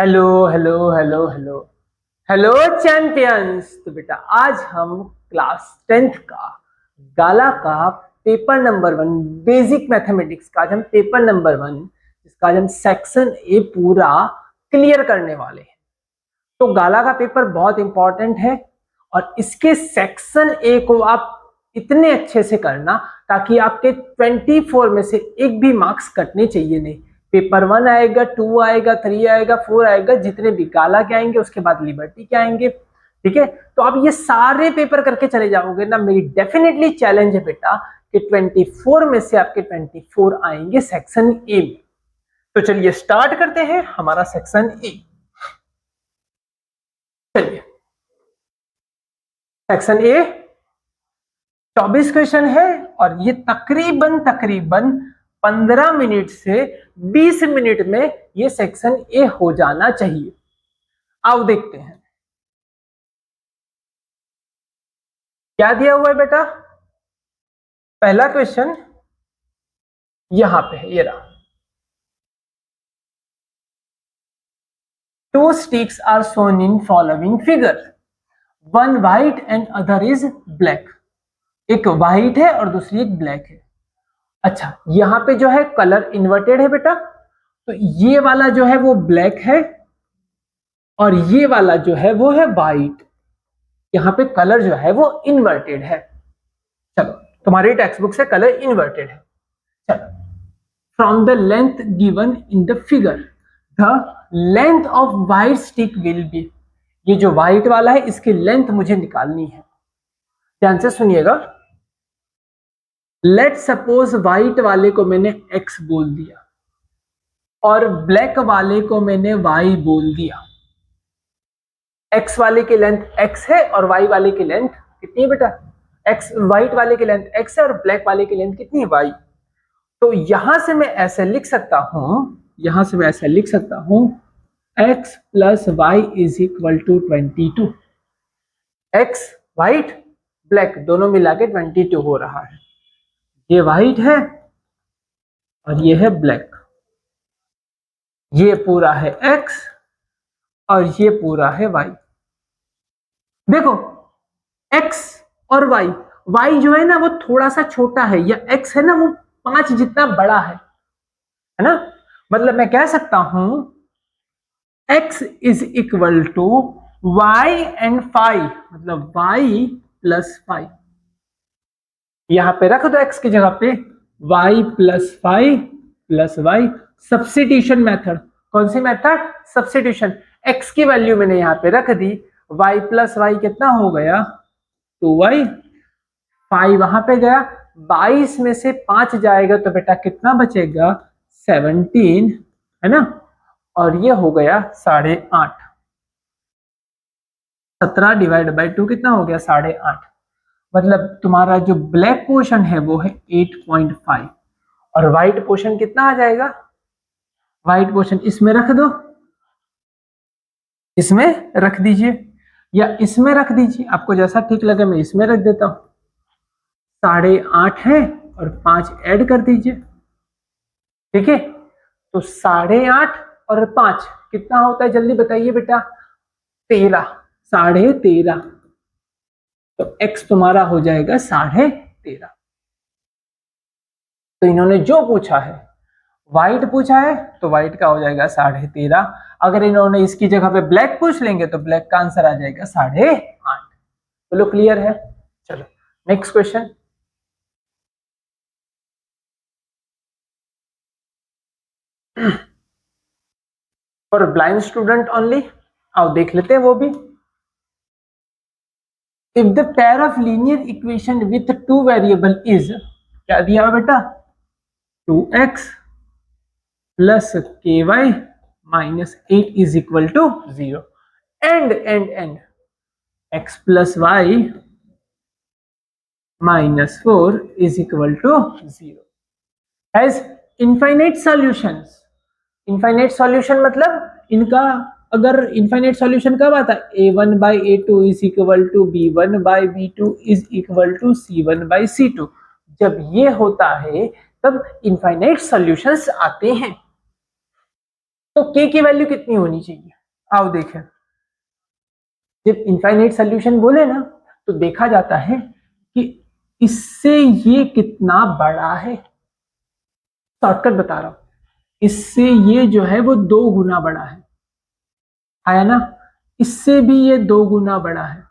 Hello hello hello hello hello champions. तो बेटा आज हम क्लास 10th का गाला का पेपर नंबर 1 बेसिक मैथमेटिक्स का आज हम पेपर नंबर 1 जिसका आज हम सेक्शन ए पूरा क्लियर करने वाले हैं। तो गाला का पेपर बहुत इंपॉर्टेंट है और इसके सेक्शन ए को आप इतने अच्छे से करना ताकि आपके 24 में से एक भी मार्क्स कटने चाहिए नहीं। पेपर 1 आएगा, 2 आएगा, 3 आएगा, 4 आएगा, जितने भी गाला के आएंगे उसके बाद लिबर्टी के आएंगे। ठीक है, तो आप ये सारे पेपर करके चले जाओगे ना। मेरी डेफिनेटली चैलेंज है बेटा कि 24 में से आपके 24 आएंगे सेक्शन ए में। तो चलिए स्टार्ट करते हैं हमारा सेक्शन ए। चलिए सेक्शन ए 24 क्वेश्चन है और ये तकरीबन 15 मिनट से 20 मिनट में ये सेक्शन ए हो जाना चाहिए। आओ देखते हैं क्या दिया हुआ है बेटा। पहला क्वेश्चन यहां पे है, ये रहा। 2 sticks are shown in following figure, one white and other is black। एक व्हाइट है और दूसरी एक ब्लैक है। अच्छा, यहां पे जो है कलर इन्वर्टेड है बेटा, तो ये वाला जो है वो ब्लैक है और ये वाला जो है वो है व्हाइट। यहाँ पे कलर जो है वो इन्वर्टेड है। चलो तुम्हारी टेक्स्ट बुक से कलर इन्वर्टेड है। चलो, from the length given in the figure the length of white stick will be. ये जो व्हाइट वाला है इसकी लेंथ मुझे निकालनी है। ध्यान से सुनिएगा। लेट सपोज व्हाइट वाले को मैंने x बोल दिया और ब्लैक वाले को मैंने y बोल दिया। x वाले की लेंथ x है और y वाले की लेंथ कितनी है बेटा? x, व्हाइट वाले की लेंथ x है और ब्लैक वाले की लेंथ कितनी है? y। तो यहां से मैं ऐसे लिख सकता हूं, x plus Y is equal to 22। x white black दोनों मिला के 22 हो रहा है। ये व्हाइट है और ये है ब्लैक। ये पूरा है x और ये पूरा है y। देखो x और y जो है ना वो थोड़ा सा छोटा है, या x है ना वो 5 जितना बड़ा है ना। मतलब मैं कह सकता हूं x is equal to y and 5, मतलब y प्लस 5। यहां पे रख दो x की जगह पे y plus 5 plus y। Substitution method. कौन सी मेथड? सब्स्टिट्यूशन। x की वैल्यू मैंने यहां पे रख दी, y प्लस वाई कितना हो गया? 2y। 5 वहां पे गया, 22 में से 5 जाएगा तो बेटा कितना बचेगा? 17, है ना। और ये हो गया 8.5। 17 डिवाइड बाई 2 कितना हो गया? 8.5। मतलब तुम्हारा जो ब्लैक पोर्शन है वो है 8.5 और व्हाइट पोर्शन कितना आ जाएगा? व्हाइट पोर्शन इसमें रख दो, इसमें रख दीजिए या इसमें रख दीजिए, आपको जैसा ठीक लगे। मैं इसमें रख देता हूं। 8.5 है और 5 ऐड कर दीजिए। ठीक है, तो 8.5 और 5 कितना होता है? जल्दी बताइए बेटा। 13, 13.5। तो x तुम्हारा हो जाएगा 13.5। तो इन्होंने जो पूछा है व्हाइट पूछा है तो व्हाइट का हो जाएगा 13.5। अगर इन्होंने इसकी जगह पे ब्लैक पूछ लेंगे तो ब्लैक का आंसर आ जाएगा 8.5। बोलो क्लियर है? चलो next question. For blind student only, आओ देख लेते हैं वो भी। If the pair of linear equation with 2 variable is, क्या दिया हुआ बेटा? 2x plus ky minus 8 is equal to 0 and x plus y minus 4 is equal to 0 has infinite solutions. Infinite solution मतलब इनका अगर इनफाइनाइट सॉल्यूशन कब आता है? a1 by a2 is equal to b1 by b2 is equal to c1 by c2। जब ये होता है तब इनफाइनाइट सॉल्यूशंस आते हैं। तो k की वैल्यू कितनी होनी चाहिए, आओ देखें। जब इनफाइनाइट सोल्यूशन बोले ना तो देखा जाता है कि इससे ये कितना बड़ा है। शॉर्टकट बता रहा हूं, इससे ये जो है वो 2 गुना बड़ा है, आया ना। इससे भी ये 2 गुना बड़ा है।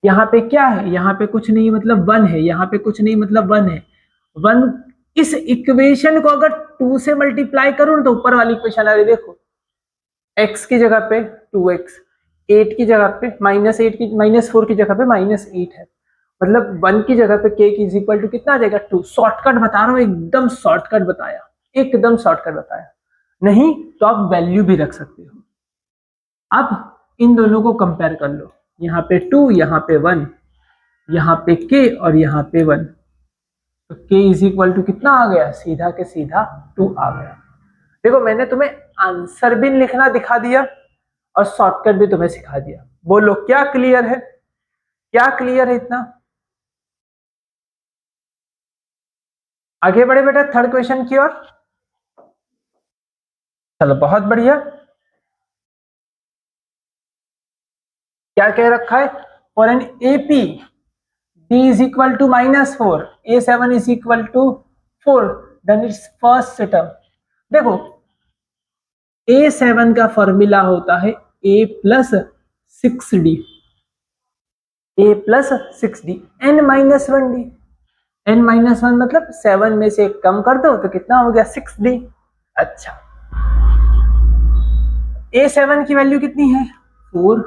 यहाँ पे क्या है, यहाँ पे कुछ नहीं मतलब 1 है, यहाँ पे कुछ नहीं मतलब 1 है। 1 इस इक्वेशन को अगर 2 से मल्टीप्लाई करूं तो ऊपर वाली इक्वेशन आ रही, देखो x की जगह पे 2x, 8 की जगह पे -8 की -4 की जगह पे -8 है, मतलब 1 की जगह पे k की इज इक्वल टू कितना आ जाएगा 2। शॉर्टकट बता रहा हूँ, एकदम शॉर्टकट बताया, एकदम शॉर्टकट बताया, नहीं तो आप वैल्यू भी रख सकते हो। अब इन दोनों को कंपेयर कर लो, यहाँ पे 2, यहाँ पे 1, यहाँ पे k और यहाँ पे 1, तो k इज इक्वल टू कितना आ गया, सीधा के सीधा 2 आ गया। देखो मैंने तुम्हें आंसर भी लिखना दिखा दिया और शॉर्टकट भी तुम्हें सिखा दिया। बोलो क्या क्लियर है, क्या क्लियर है इतना। आगे बढ़े बेटा थर्ड क्वेश्चन की ओर। चलो बहुत बढ़िया। क्या कह रखा है, for an AP d is equal to -4, a7 is equal to 4, then its first term। देखो a7 का फॉर्मूला होता है a plus 6d, a plus 6d n-1d, n-1 मतलब 7 में से कम कर दो तो कितना हो गया 6d। अच्छा a7 की वैल्यू कितनी है 4,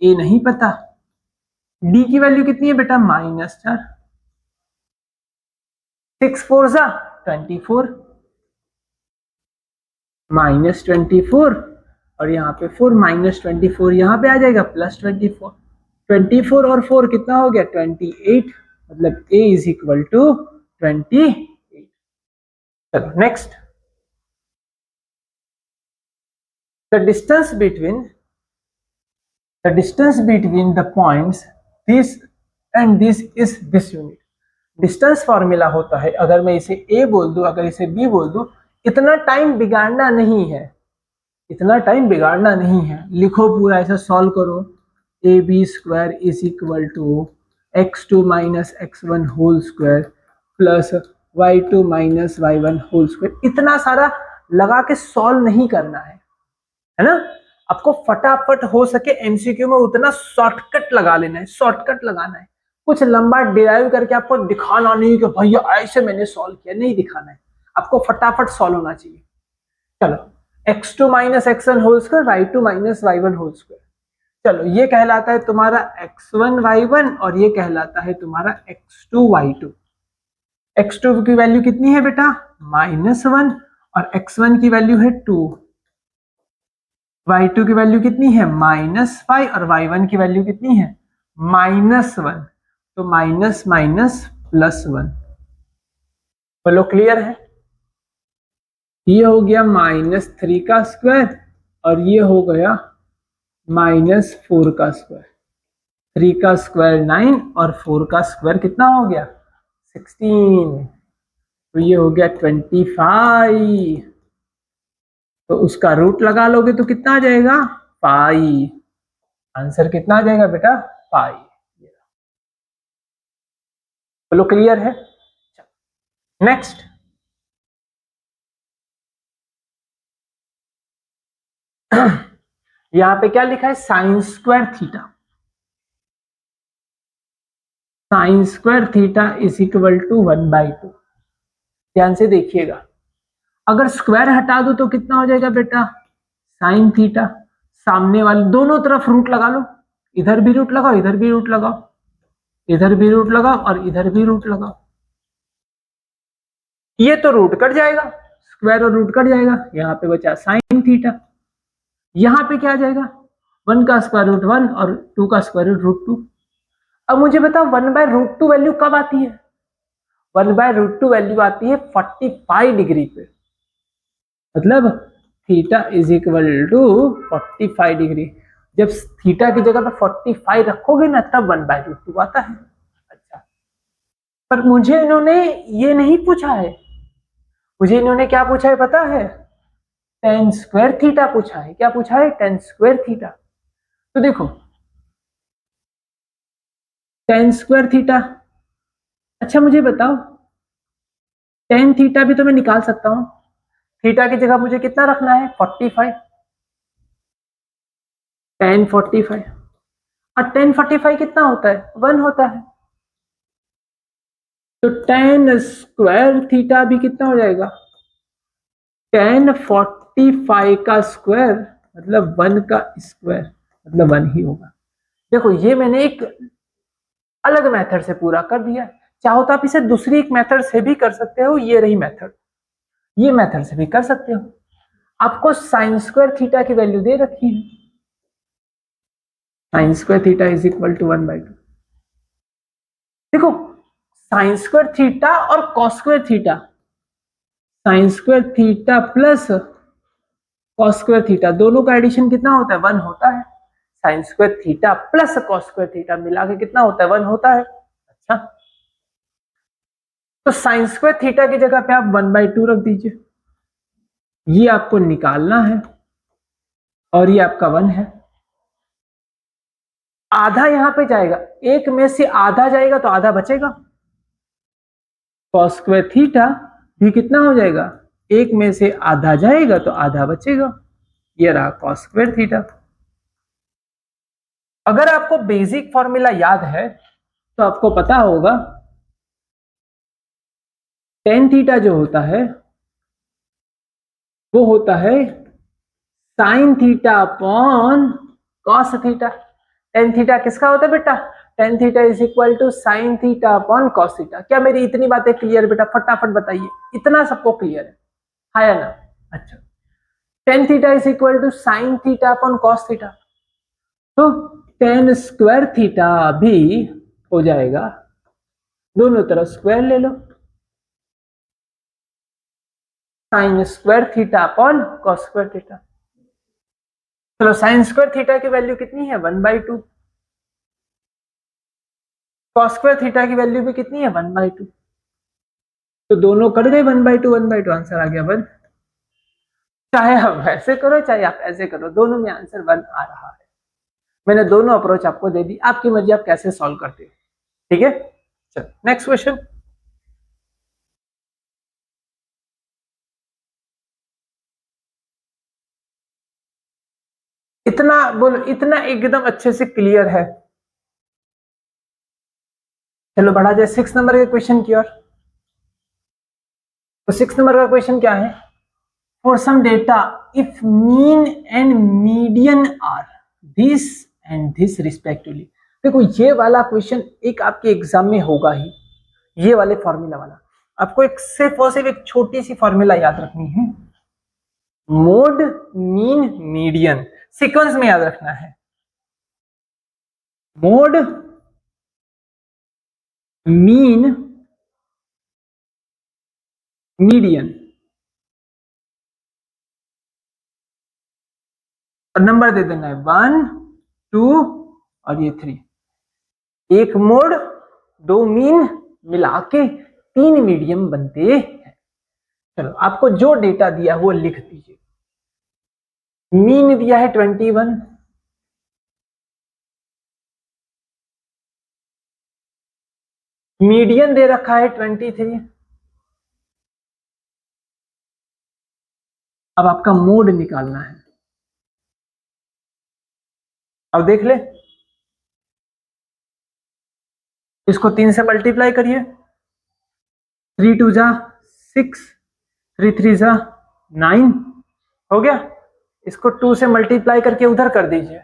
a नहीं पता, d की वैल्यू कितनी है बेटा -4, 6 4 जा 24, -24 और यहाँ पे 4, -24 यहाँ पे आ जाएगा +24, 24 और 4 कितना हो गया 28, मतलब a इज इक्वल टू 28। चलो next, the distance between the points this and this is this unit. Distance formula होता है, अगर मैं इसे a बोल दूं, अगर इसे b बोल दूं, इतना टाइम बिगाड़ना नहीं है, इतना टाइम बिगाड़ना नहीं है। लिखो पूरा ऐसा सॉल्व करो, A B square is equal to x2 minus x1 whole square plus y2 minus y1 whole square. इतना सारा लगा के सॉल्व नहीं करना है ना। आपको फटाफट हो सके एमसीक्यू में उतना शॉर्टकट लगा लेना है, शॉर्टकट लगाना है। कुछ लंबा डिराइव करके आपको दिखाना नहीं कि भैया ऐसे मैंने सॉल्व किया, नहीं दिखाना है, आपको फटाफट सॉल्व होना चाहिए। चलो x2 minus x1 whole square, y2 minus y1 whole square. चलो ये कहलाता है तुम्हारा x1 y1 और ये कहलाता है तुम्हारा x2 y2। x2 की वैल्यू कितनी है बेटा -1 और x1 की वैल्यू है 2, y2 की वैल्यू कितनी है -5 और y1 की वैल्यू कितनी है -1, तो माइनस माइनस +1। बोलो क्लियर है। ये हो गया -3 का स्क्वायर और ये हो गया -4 का स्क्वायर। 3 का स्क्वायर 9 और 4 का स्क्वायर कितना हो गया 16, तो ये हो गया 25। तो उसका रूट लगा लोगे तो कितना आ जाएगा पाई। आंसर कितना आ जाएगा बेटा पाई। बोलो क्लियर है। नेक्स्ट, यहां पे क्या लिखा है sine square theta, sine square theta is equal to 1/2। ध्यान से देखिएगा, अगर स्क्वायर हटा दो तो कितना हो जाएगा बेटा साइन थीटा। सामने वाले दोनों तरफ रूट लगा लो, इधर भी रूट लगाओ, इधर भी रूट लगाओ, इधर भी रूट लगाओ और इधर भी रूट लगाओ। ये तो रूट कट जाएगा, स्क्वायर और रूट कट जाएगा, यहाँ पे बचा साइन थीटा। यहाँ पे क्या आ जाएगा 1 का स्क्वायर रूट 1 और 2 का स्क्वायर रूट 2। अब मुझे बताओ 1/√2 वैल्यू कब आती है, 1/√2 वैल्यू आती है 45 डिग्री पे, मतलब theta is equal to 45 degree. जब थीटा की जगह पे 45 रखोगे ना तब 1/√2 आता है। अच्छा, पर मुझे इन्होंने ये नहीं पूछा है, मुझे इन्होंने क्या पूछा है पता है टेन स्क्वायर थीटा पूछा है। क्या पूछा है? Ten square theta. तो देखो टेन स्क्वायर थीटा, अच्छा मुझे बताओ टेन थीटा भी तो मैं निकाल सकता हूं। थीटा की जगह मुझे कितना रखना है? 45। टेन 45 और टेन 45 कितना होता है? 1 होता है। तो टेन स्क्वायर थीटा भी कितना हो जाएगा? टेन 45 का स्क्वायर मतलब 1 का स्क्वायर मतलब 1 ही होगा। देखो ये मैंने एक अलग मेथड से पूरा कर दिया। चाहो तो आप इसे दूसरी एक मेथड से भी कर सकते हो। ये रही मेथड, ये मेथड से भी कर सकते हो। आपको साइन स्क्वायर थीटा की वैल्यू दे रखी है, sine square theta is equal to 1/2। देखो साइन स्क्वायर थीटा और cos square theta, sine square theta plus cos square theta दोनों का एडिशन कितना होता है? 1 होता है। Sine square theta plus cos square theta मिला के कितना होता है? 1 होता है। अच्छा तो साइन स्क्वायर थीटा की जगह पे आप 1/2 रख दीजिए, ये आपको निकालना है और ये आपका 1 है। आधा यहां पे जाएगा, एक में से आधा जाएगा तो आधा बचेगा। कॉस स्क्वायर थीटा भी कितना हो जाएगा? एक में से आधा जाएगा तो आधा बचेगा। ये रहा कॉस स्क्वायर थीटा। अगर आपको बेसिक फॉर्मूला याद है तो आपको पता होगा टेन थीटा जो होता है वो होता है sine theta upon cos theta. Tan theta किसका होता है बेटा? Tan theta is equal to sine theta upon cos theta. क्या मेरी इतनी बातें क्लियर बेटा? फटाफट बताइए, इतना सबको क्लियर है या ना? अच्छा tan theta is equal to sine theta upon cos theta, तो टेन स्क्वायर थीटा भी हो जाएगा, दोनों तरफ स्क्वायर ले लो, sine square theta upon cos square theta. चलो साइन स्क्वायर थीटा की वैल्यू कितनी है? 1/2। कॉस स्क्वायर थीटा की वैल्यू भी कितनी है? 1/2। तो दोनों कट गए 1/2 1/2, आंसर आ गया 1। चाहे आप ऐसे करो चाहे आप ऐसे करो, दोनों में आंसर 1 आ रहा है। मैंने दोनों अप्रोच आपको दे दी, आपकी मर्जी आप कैसे सॉल्व करते हो। ठीक है, चलो नेक्स्ट क्वेश्चन। इतना बोलो, इतना एकदम अच्छे से क्लियर है। चलो बढ़ा जाए 6 नंबर के क्वेश्चन की ओर। तो 6 नंबर का क्वेश्चन क्या है? For some data if mean and median are this and this respectively. देखो ये वाला क्वेश्चन एक आपके एग्जाम में होगा ही, ये वाले फॉर्मूला वाला। आपको एक सिर्फ और सिर्फ एक छोटी सी फॉर्मूला याद रखनी है, मोड मीन मीडियन, सीक्वेंस में याद रखना है। मोड मीन मीडियन और नंबर दे देना है 1 2 और ये 3। एक मोड दो मीन मिला के 3 मीडियम बनते हैं। चलो आपको जो डेटा दिया वो लिख दीजिए। मीन दिया है 21, मीडियन दे रखा है 23। अब आपका मोड निकालना है। अब देख ले, इसको 3 से मल्टीप्लाई करिए, 3 2 जा 6, 3 3 जा 9 हो गया। इसको 2 से मल्टीप्लाई करके उधर कर दीजिए,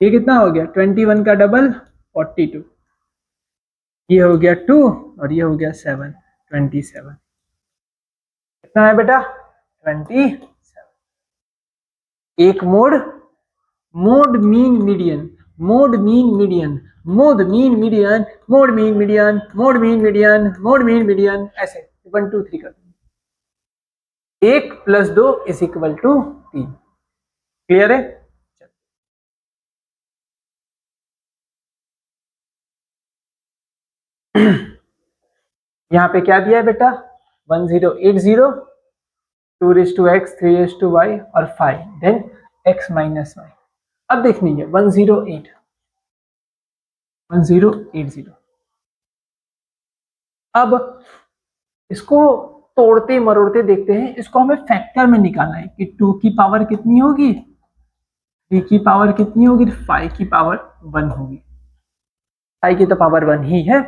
ये कितना हो गया? 21 का डबल 42, ये हो गया 2 और ये हो गया 7, 27। कितना है बेटा? 27। एक mode, mode mean median, mode mean median, mode mean median, mode mean median, mode mean median, mode mean median, ऐसे 1 2 3 कर देंगे। 1 + 2 इज इक्वल टू 3। क्लियर है? यहां पे क्या दिया है बेटा? 1080 2:x 3:y और 5 देन x माइनस वाई। अब देख लीजिए 1080। अब इसको तोड़ते मरोड़ते देखते हैं, इसको हमें फैक्टर में निकालना है कि 2 की पावर कितनी होगी, 3 की पावर कितनी होगी, 5 की पावर 1 होगी। 5 की तो पावर 1 ही है।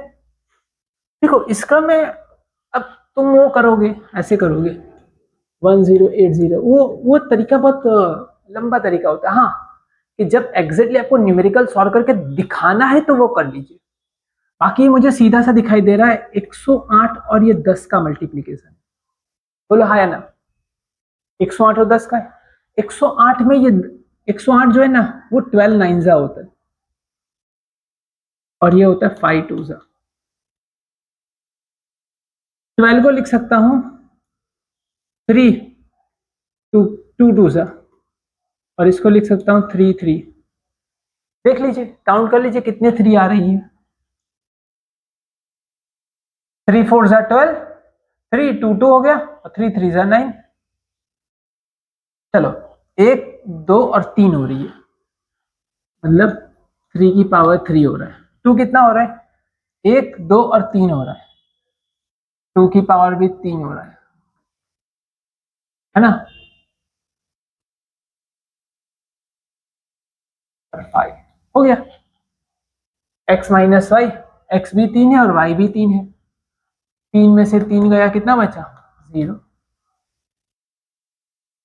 देखो इसका मैं, अब तुम वो करोगे, ऐसे करोगे 1080, वो तरीका बहुत लंबा तरीका होता है। हाँ, कि जब एग्जैक्टली आपको न्यूमेरिकल सॉल्व करके दिखाना है तो वो कर लीजिए। बाकी मुझे सीधा सा दिखाई दे रहा है 108 और ये 10 का मल्टीप्लीकेशन। बोलो हाँ या ना? 108 और 10 का है। 108 में ये 108 जो है ना वो 12 9 होता है और ये होता है 5 2। 12 को लिख सकता हूं 3 2 2 2 और इसको लिख सकता हूं 3 3। देख लीजिए, काउंट कर लीजिए कितने 3 आ रही है। 3 4 12, 3 2 2 हो गया और 3 3 9। चलो 1 2 और 3 हो रही है, मतलब 3 की पावर 3 हो रहा है। 2 कितना हो रहा है, 1 2 और 3 हो रहा है, 2 की पावर भी 3 हो रहा है ना। 5 हो गया। x माइनस वाई, एक्स भी 3 है और y भी 3 है। 3 में से 3 गया, कितना बचा, 0।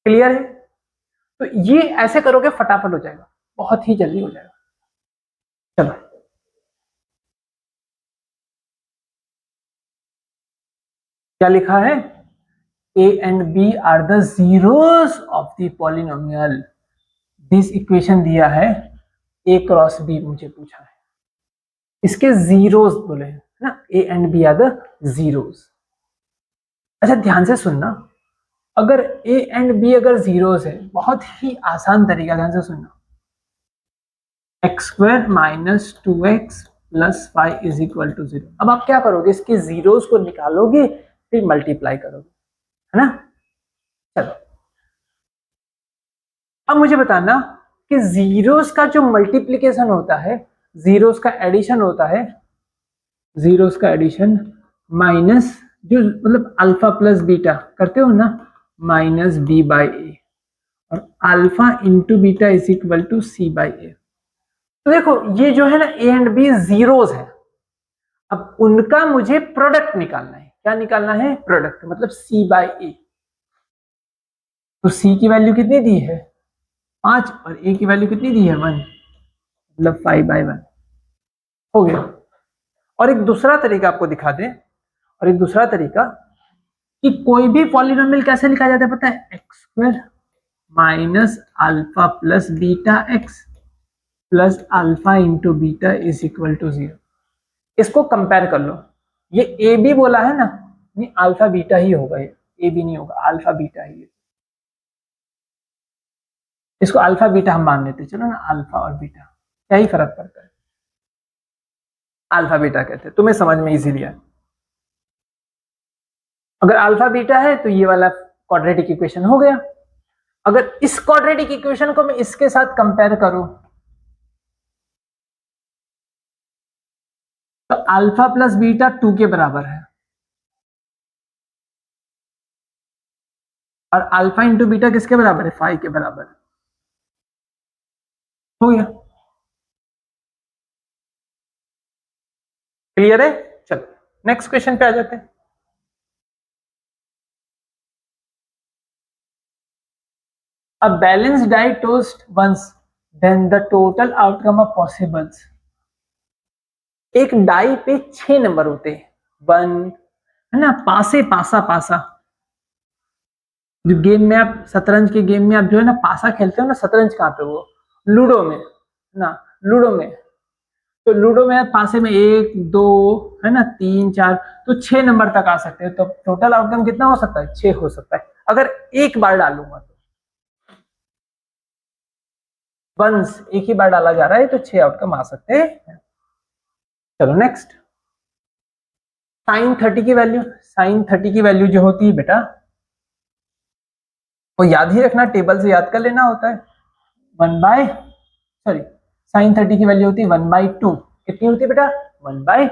क्लियर है? तो ये ऐसे करोगे फटाफट हो जाएगा, बहुत ही जल्दी हो जाएगा। चलो क्या लिखा है, a and b are the zeros of the polynomial. This equation दिया है a क्रॉस b, मुझे पूछा है इसके जीरोस बोले हैं ना, a and b are the zeros. अच्छा ध्यान से सुनना, अगर a and b अगर जीरोस है, बहुत ही आसान तरीका, ध्यान से सुनना, x² minus 2x plus 5 is equal to 0। अब आप क्या करोगे, इसके जीरोस को निकालोगे फिर मल्टीप्लाई करोगे, है ना। चलो अब मुझे बताना कि जीरोस का जो मल्टीप्लीकेशन होता है, जीरोस का एडिशन होता है, जीरोस का एडिशन माइनस जो मतलब अल्फा प्लस बीटा करते हो ना, माइनस बी बाई ए, और alpha into beta is equal to C by A. तो देखो ये जो है ना ए एंड बी जीरोस है, अब उनका मुझे प्रोडक्ट निकालना है। क्या निकालना है, प्रोडक्ट, मतलब सी बाई ए। तो सी की वैल्यू कितनी दी है, 5, और ए की वैल्यू कितनी दी है, 1, मतलब 5/1 हो गया। और एक दूसरा तरीका आपको दिखा दें, और एक दूसरा तरीका कि कोई भी पॉलिनोमियल कैसे लिखा जाता है पता है, x² minus alpha plus beta X plus alpha into beta is equal to 0। इसको कंपेयर कर लो, ये ए बी बोला है ना, नहीं अल्फा बीटा ही होगा, ये ए बी नहीं होगा, अल्फा बीटा ही है। इसको अल्फा बीटा हम मान लेते, चलो ना, अल्फा और बीटा क्या ही फर्क पड़ता है, अल्फा बीटा कहते हैं, तुम्हें समझ में इजीली है। अगर अल्फा बीटा है तो ये वाला क्वाड्रेटिक इक्वेशन हो गया। अगर इस क्वाड्रेटिक इक्वेशन को मैं इसके साथ कंपेयर करूं तो अल्फा प्लस बीटा 2 के बराबर है, और अल्फा इंटू बीटा किसके बराबर है, 5 के बराबर है। हो गया, क्लियर है। चलो नेक्स्ट क्वेश्चन पे आ जाते हैं। A balanced die toast once, then the total outcome of possibles। एक डाई पे 6 नंबर होते हैं, 1 है ना, पासे पासा पासा, जो गेम में आप शतरंज के गेम में आप जो है ना पासा खेलते हो ना, शतरंज कहाँ पे, वो लूडो में ना, लूडो में, तो लूडो में पासे में 1 2 है ना, 3 4, तो 6 नंबर तक आ सकते हैं। तो टोटल आउटकम कितना हो सकता है, 6 हो सकता है, अगर एक बार डालूंगा तो। वंस एक ही बार डाला जा रहा है तो 6 आउटकम आ सकते हैं। चलो नेक्स्ट, साइन 30 की वैल्यू, साइन 30 की वैल्यू जो होती है बेटा, वो याद ही रखना, टेबल से याद कर लेना होता है। 1/, साइन 30 की वैल्यू होती है 1/2। कितनी होती है बेटा? 1/2।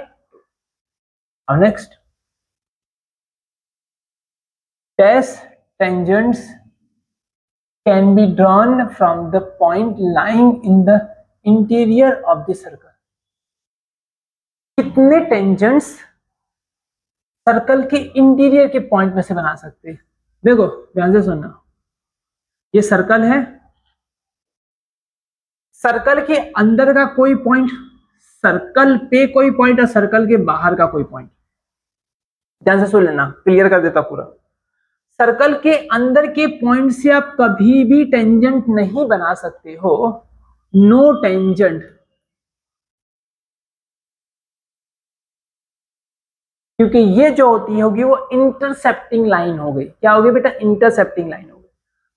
अब next, dash tangents can be drawn from the point lying in the interior of the circle। कितने टेंजेंट्स सर्कल के इंटीरियर के पॉइंट में से बना सकते हैं? देखो ध्यान से सुनना, ये सर्कल है, सर्कल के अंदर का कोई पॉइंट, सर्कल पे कोई पॉइंट और सर्कल के बाहर का कोई पॉइंट। ध्यान से सुन लेना, क्लियर कर देता पूरा। सर्कल के अंदर के पॉइंट से आप कभी भी टेंजेंट नहीं बना सकते हो, नो टेंजेंट, क्योंकि ये जो होती होगी वो इंटरसेप्टिंग लाइन हो गई। क्या हो गई बेटा? इंटरसेप्टिंग लाइन हो गई।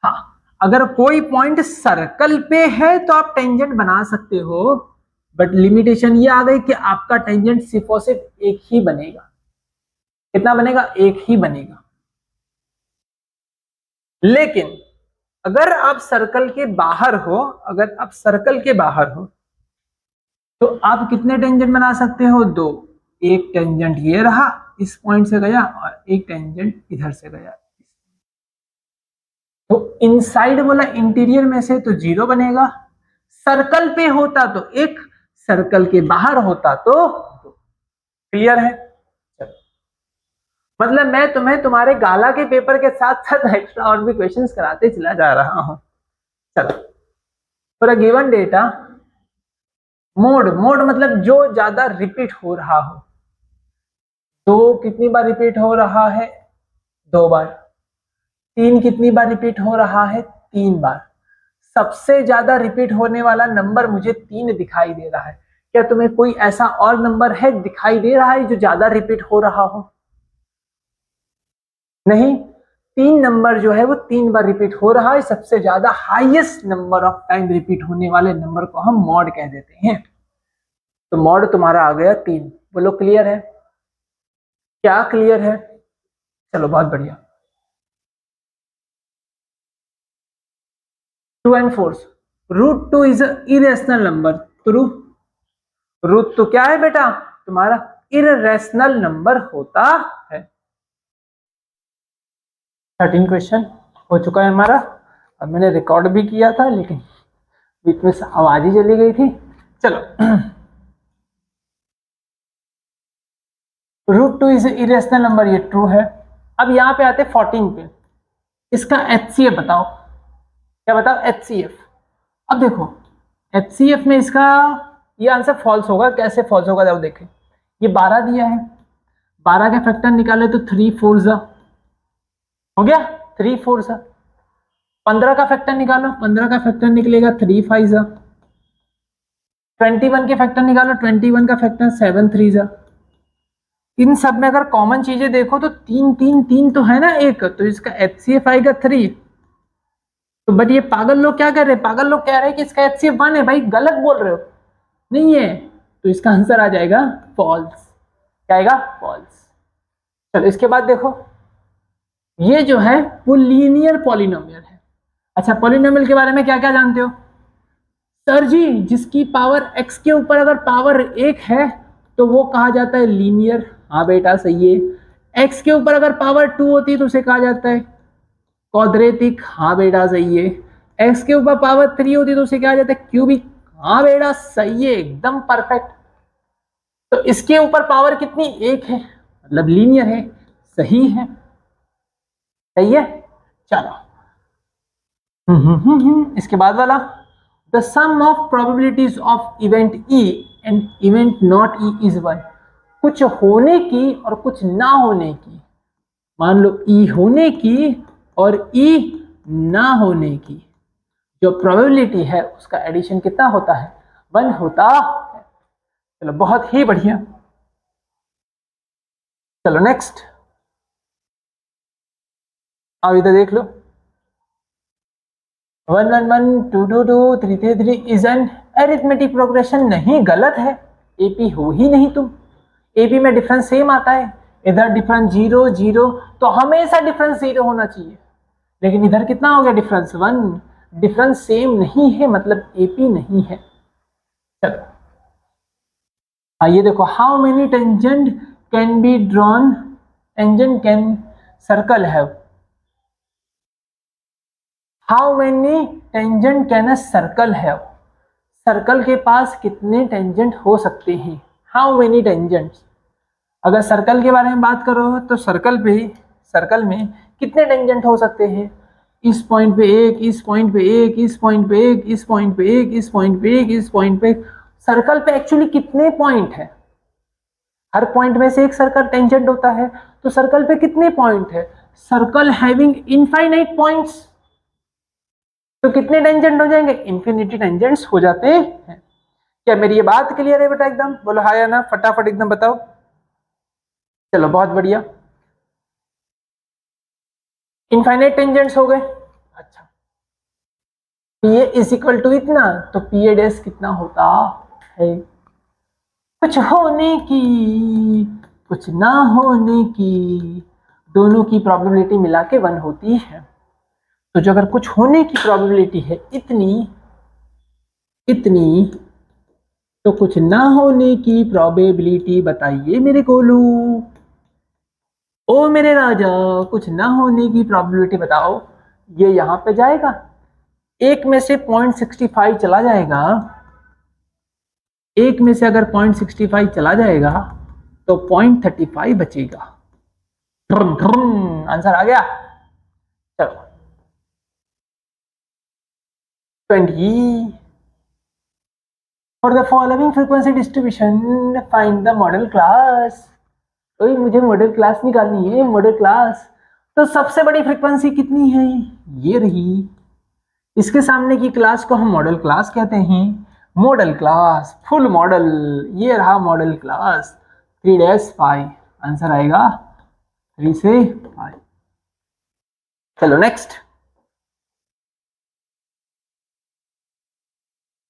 हाँ, अगर कोई पॉइंट सर्कल पे है तो आप टेंजेंट बना सकते हो, बट लिमिटेशन ये आ गई कि आपका टेंजेंट सिर्फ और सिर्फ एक ही बनेगा। कितना बनेगा? एक ही बनेगा। लेकिन अगर आप सर्कल के बाहर हो, अगर आप सर्कल के बाहर हो तो आप कितने टेंजेंट बना सकते हो? दो। एक टेंजेंट ये रहा, इस पॉइंट से गया, और एक टेंजेंट इधर से गया। तो इनसाइड बोला इंटीरियर में से तो 0 बनेगा, सर्कल पे होता तो 1, सर्कल के बाहर होता तो 2। क्लियर है? मतलब मैं तुम्हें तुम्हारे गाला के पेपर के साथ साथ एक्स्ट्रा और भी क्वेश्चंस कराते चला जा रहा हूं। चलो, for a given data, mode, mode मतलब जो ज्यादा रिपीट हो रहा हो। 2 कितनी बार रिपीट हो रहा है? 2 बार। 3 कितनी बार रिपीट हो रहा है? 3 बार। सबसे ज्यादा रिपीट होने वाला नंबर मुझे 3 दिखाई दे रहा है। क्या तुम्हें कोई ऐसा और नंबर है दिखाई दे रहा है जो ज्यादा रिपीट हो रहा हो? नहीं, 3 नंबर जो है वो 3 बार रिपीट हो रहा है। सबसे ज्यादा highest number of time repeat होने वाले नंबर को हम मॉड कह देते हैं। तो मॉड तुम्हारा आ गया 3। बोलो क्लियर है? क्या क्लियर है? चलो बहुत बढ़िया। True and false, √2 is a irrational number. True, root तो क्या है बेटा? तुम्हारा इरेशनल नंबर होता है। 13 क्वेश्चन हो चुका है हमारा। अब मैंने रिकॉर्ड भी किया था लेकिन बीच में आवाज ही चली गई थी। चलो, √2 इज इरेशनल नंबर, ये ट्रू है। अब यहाँ पे आते 14 पे, इसका HCF बताओ। क्या बताओ? HCF। अब देखो HCF में इसका ये आंसर फॉल्स होगा। कैसे फॉल्स होगा? जब देखें, ये 12 दिया है, 12 का फैक्टर निकाले तो 3 4 हो गया, 3 4 15 का फैक्टर निकालो, 15 का फैक्टर निकलेगा 3 5 21 के फैक्टर निकालो, 21 का फैक्टर 7 3 इन सब में अगर कॉमन चीजें देखो तो 3 3 3 तो है ना एक, तो इसका HCF आएगा 3। तो बट ये पागल लोग क्या कर रहे हैं? पागल लोग कह रहे हैं कि इसका HCF 1 है। भाई गलत बोल रहे हो, नहीं है। तो इसका आंसर आ जाएगा फॉल्स। क्या आएगा? फॉल्स। चलो इसके बाद देखो, ये जो है वो लीनियर पॉलिनोमियल है। अच्छा, पॉलिनोमियल के बारे में क्या क्या जानते हो? सर जी, जिसकी पावर x के ऊपर अगर पावर 1 है तो वो कहा जाता है लीनियर। हाँ बेटा सही है। x के ऊपर अगर पावर 2 होती है तो उसे कहा जाता है क्वाड्रेटिक। हाँ बेटा सही है। x के ऊपर पावर 3 होती है तो उसे कहा जाता है क्यूबिक। हाँ बेटा सही है, एकदम परफेक्ट। तो इसके ऊपर पावर कितनी? 1 है, मतलब लीनियर है। सही है, सही है। चलो इसके बाद वाला, the sum of probabilities of event E and event not E is 1। कुछ होने की और कुछ ना होने की, मान लो E होने की और E ना होने की जो प्रोबेबिलिटी है उसका एडिशन कितना होता है? 1 होता है। चलो बहुत ही बढ़िया। चलो नेक्स्ट, अब इधर देख लो, 1 1 1 2 2 2 3 3 3 इज एन अरिथमेटिक प्रोग्रेशन। नहीं, गलत है। AP हो ही नहीं तुम। AP में डिफरेंस सेम आता है, इधर डिफरेंस 0 0, तो हमेशा डिफरेंस 0 होना चाहिए। लेकिन इधर कितना हो गया डिफरेंस 1, डिफरेंस सेम नहीं है मतलब एपी नहीं है। चलो ये देखो, how many tangent can be drawn, tangent can circle have, how many tangent can a circle have, circle के पास कितने टेंजेंट हो सकते हैं, हाउ मेनी टेंजेंट्स। अगर सर्कल के बारे में बात करो तो सर्कल में कितने टेंजेंट हो सकते हैं, इस पॉइंट पे एक, इस पॉइंट पे एक, इस पॉइंट पे एक, इस पॉइंट पे एक, इस पॉइंट पे एक, इस पॉइंट पे एक। सर्कल पे एक्चुअली कितने पॉइंट है, हर पॉइंट में से एक सर्कल टेंजेंट होता है, तो सर्कल पे कितने पॉइंट है, सर्कल हैविंग इनफाइनाइट पॉइंट्स, तो कितने टेंजेंट हो जाएंगे, इन्फिनिटी टेंजेंट्स हो जाते हैं। क्या मेरी ये बात क्लियर है बेटा एकदम, बोलो हाँ या ना, फटाफट एकदम बताओ। चलो बहुत बढ़िया, इनफाइनाइट टेंजेंट्स हो गए। अच्छा, P A is equal to इतना, तो पी ए डैश कितना होता है, कुछ होने की कुछ ना होने की, दोनों की प्रोबेबिलिटी मिला के 1 होती है। तो जो अगर कुछ होने की प्रोबेबिलिटी है इतनी इतनी, तो कुछ ना होने की प्रोबेबिलिटी बताइए मेरे गोलू, ओ मेरे राजा, कुछ ना होने की प्रोबेबिलिटी बताओ। ये यहां पे जाएगा, एक में से 0.65 चला जाएगा, एक में से अगर 0.65 चला जाएगा तो 0.35 बचेगा। आंसर आ गया। चलो 20 for the following frequency distribution find the model class. तो मुझे मॉडल क्लास निकालनी है, मॉडल क्लास। तो सबसे बड़ी फ्रीक्वेंसी कितनी है, ये रही, इसके सामने की क्लास को हम मॉडल क्लास कहते हैं, मॉडल क्लास फुल मॉडल, ये रहा मॉडल क्लास 3-5, आंसर आएगा 3 से 5। चलो नेक्स्ट,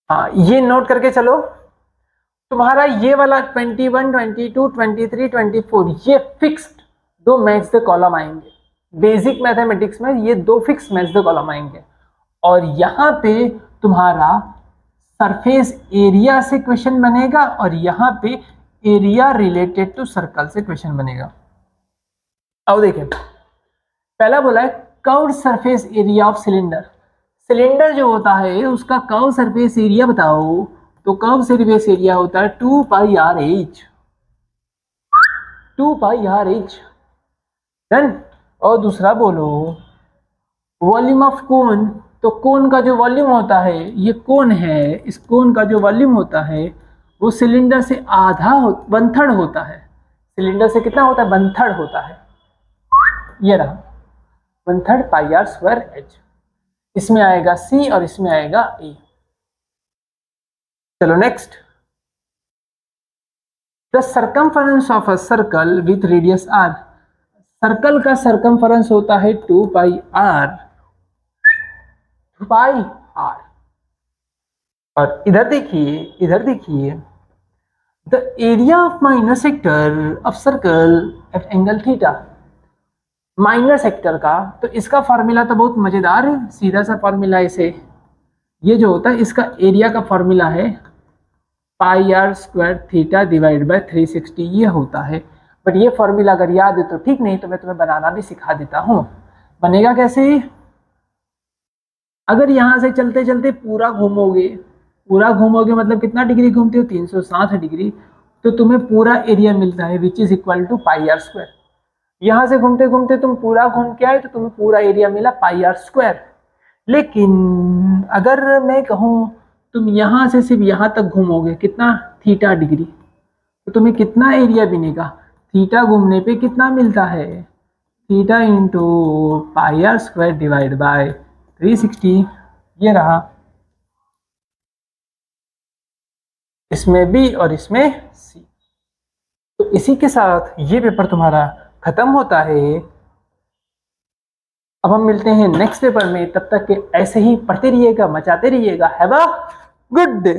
हाँ ये नोट करके चलो, तुम्हारा ये वाला 21, 22, 23, 24 ये फिक्स्ड 2 मैच द कॉलम आएंगे, बेसिक मैथमेटिक्स में ये 2 फिक्स मैच द कॉलम आएंगे, और यहाँ पे तुम्हारा सरफेस एरिया से क्वेश्चन बनेगा और यहाँ पे एरिया रिलेटेड टू सर्कल से क्वेश्चन बनेगा। अब देखिए, पहला बोला है curved surface area of cylinder, cylinder जो होता है उसका कर्व सरफेस एरिया बताओ, तो कर्व सरफेस एरिया होता है 2πr/h, 2πr/h, डन। और दूसरा बोलो वॉल्यूम ऑफ कोन, तो कोन का जो वॉल्यूम होता है, ये कोन है, इस कोन का जो वॉल्यूम होता है वो सिलेंडर से आधा 1/3 होता है, सिलेंडर से कितना होता है 1/3 होता है, ये रहा 1/3 πr²h, इसमें आएगा C और इसमें आएगा A। चलो next, the circumference of a circle with radius r, circle का सर्कमफरेंस होता है 2πr, 2πr। और इधर देखिए the area of minor sector of circle eight angle theta, minor sector का, तो इसका फॉर्मूला तो बहुत मजेदार है, सीधा सा फॉर्मूला इसे, ये जो होता है इसका एरिया का फॉर्मूला है πr² थीटा डिवाइड बाय 360, ये होता है। बट ये फॉर्मूला अगर याद है तो ठीक, नहीं तो मैं तुम्हें बनाना भी सिखा देता हूँ। बनेगा कैसे, अगर यहाँ से चलते चलते पूरा घूमोगे मतलब कितना डिग्री घूमते हो, 360 डिग्री, तो तुम्हें पूरा एरिया मिलता है which is equal to πr²। यहाँ से घूमते घूमते तुम पूरा घूम के आए तो तुम्हें पूरा एरिया मिला πr²। लेकिन अगर मैं कहूँ तुम यहाँ से सिर्फ यहाँ तक घूमोगे, कितना, थीटा डिग्री, तो तुम्हें कितना एरिया बनेगा, थीटा घूमने पे कितना मिलता है, theta into πr² divide by 360, ये रहा, इसमें B और इसमें C। तो इसी के साथ ये पेपर तुम्हारा खत्म होता है। अब हम मिलते हैं नेक्स्ट पेपर में, तब तक के ऐसे ही पढ़ते रहिएगा, मचाते रहिएगा। Have a good day.